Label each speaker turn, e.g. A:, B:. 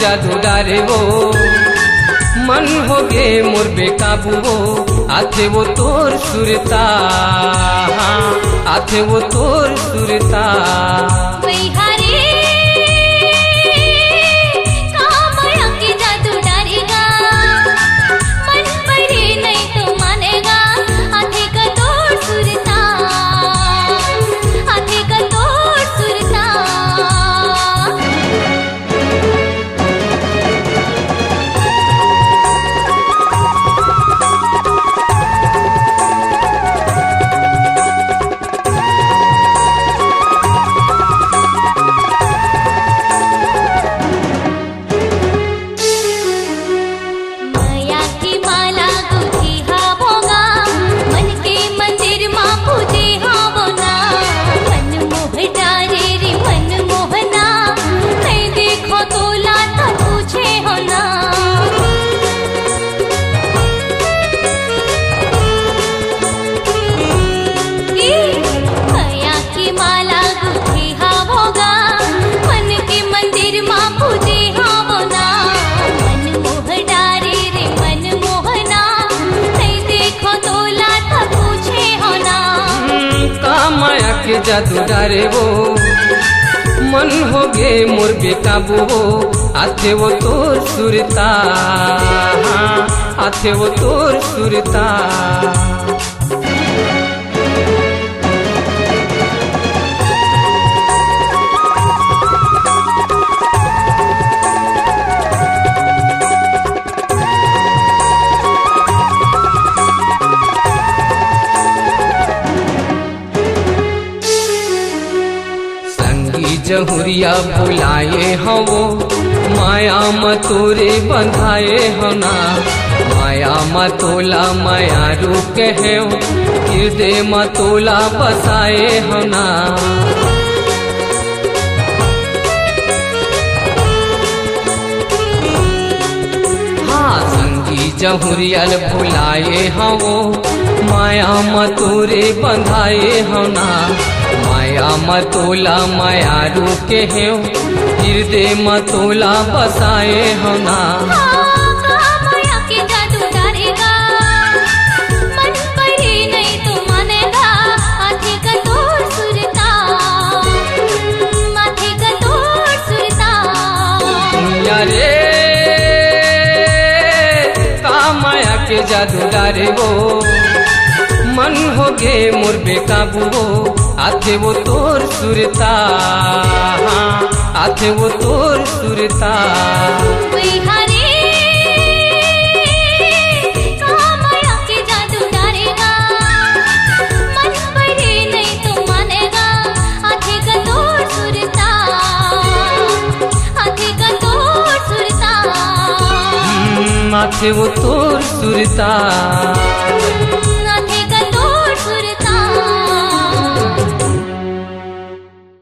A: जादू डारे वो मन हो गे मोर बेकाबू वो आथे वो तोर सुरता आथे वो तोर सुरता के जादू डारे वो मन हो गे मोर बेकाबू वो आथे वो तोर सुरता आथे वो तोर सुरता जहुरिया बुलाए हवो माया मतोरे बंधाए हना माया मतोला माया रूप है हृदय मतोला बसाए हना हाँ संगी जहुरियल बुलाए हवो माया मतोरे बंधाए हना माया मतोला माया रूके है हृदय मतोला बसाए होना
B: माया के जादू डारेगा मन पर नहीं तो मानेगा आथे का तोर सुरता माथे का तोर सुरता
A: यारे का माया के जादू डारे वो मन हो गे मोर बेकाबू वो आथे वो तोर सुरता आथे वो तोर सुरता
B: माया के जादू डारेगा मन पर नहीं तो मानेगा आथे का तोर सुरता आथे का तोर सुरता
A: आथे वो तोर सुरता।